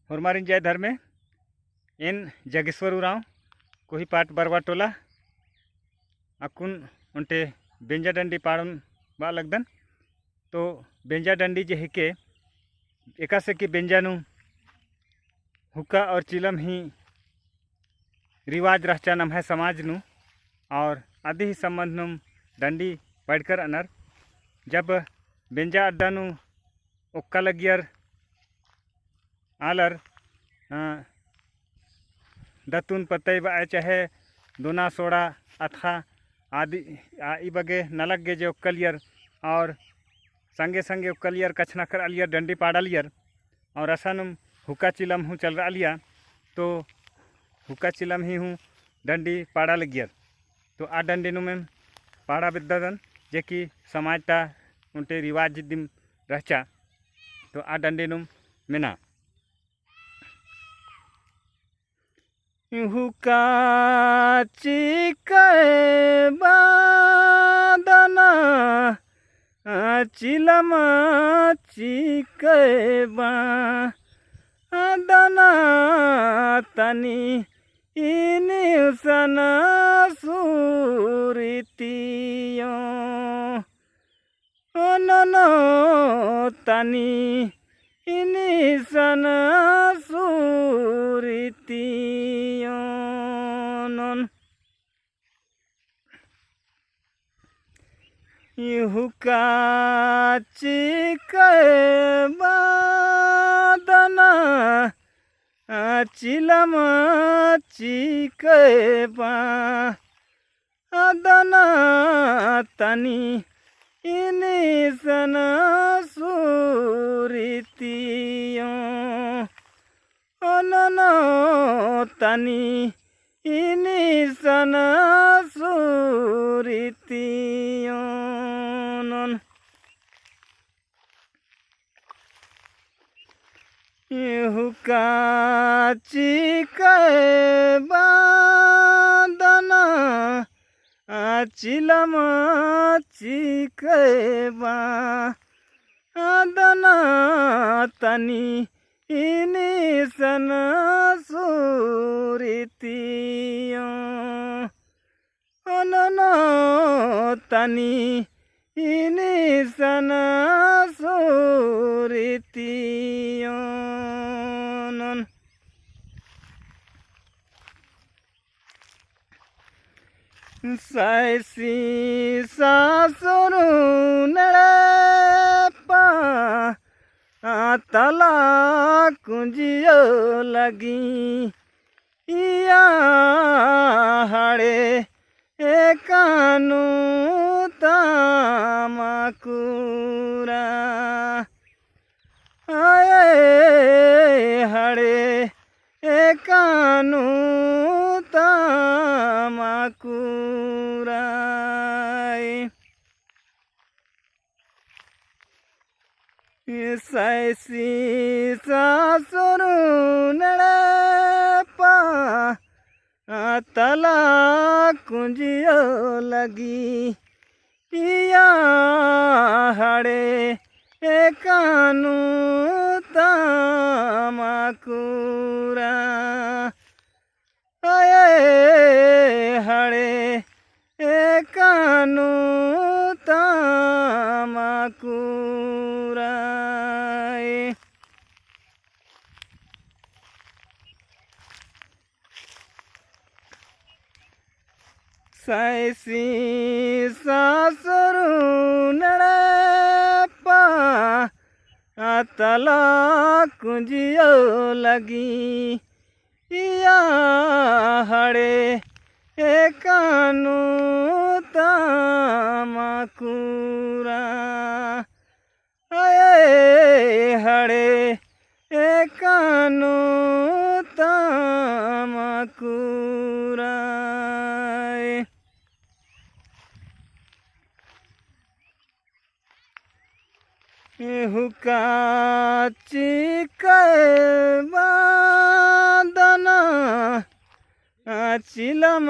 हुरमारिन जय धर्मे एन जगेश्वर उराव कोही पाट बरवा टोला अकुन उनटे बेंजा डंडी पाड़न बा लगदन तो बेंजा डंडी जे हिके एका से कि बेंजानु हुक्का और चिलम ही रिवाज रहचा नम है समाज नु और आदि ही संबंध नुम डंडी पढ़कर अनर जब बेंजा अड्डानु ओक्का लगियर आलर दतुन पतई बा चाहे दोना सोड़ा अथा आदि ई बगे नलग गे जो कलियर और संगे संगे कलियर कछना कर अलियर डंडी पाड़लियर और असानुम हुक्का चिलम हूँ चल रहा लिया तो हुक्का चिलम ही हूँ डंडी पाड़ा लगियर तो आ डंडी नु में पाड़ा बिद्दन जे कि समाज ता उनटे रिवाज दिम रहचा तो आ डंडी नुम मेना हुक्का चिके बादना चिलम चिके बादना तनी इनी सन सुरतियो नो तनी इनी सन सुरतियो हुक्का चिके बादना चिलम चिके बादना तनी इनी सन सुरतियो नो तनी इनी सन सुरतियो हुक्का चिके बादना चिलम चिके बादना तनी इनी सन सुरतियो नो तनी इनी सन सुरतियो सैसी सासुरु नड़े पा तला कुंजियो लगी या हड़े एकानु तामाकुरा आए हड़े एकानु तामाकुरा सैसी सासुरु नड़े पा तला कुंजियो लगी या हड़े एकानु तामाकुरा आए हड़े एकानु तामाकुरा सैसी सासुरु नड़े पा तला कुंजियो लगी या हड़े एकानु तामाकुरा आए हड़े एकानु तामाकुरा हुक्का चिके बादना चिलम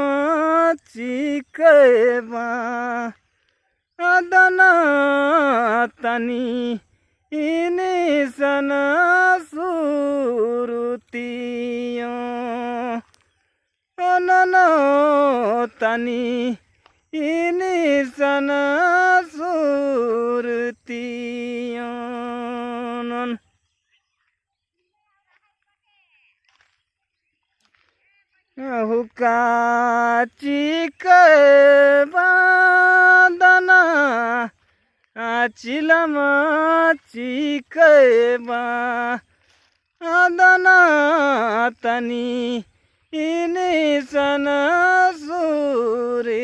चिके बादना तनी इनी सन सुरु तनी इनी सन सुरतियों हुकाची के बांधना चिलमाची के बांधना तनी इनी सन सुरतियों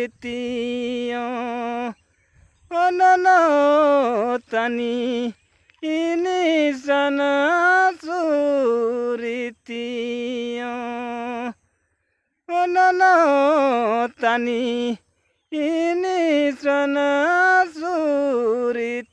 ननो तनी इनी सन सुरतियों ननो तनी इनी सन सुरतियों।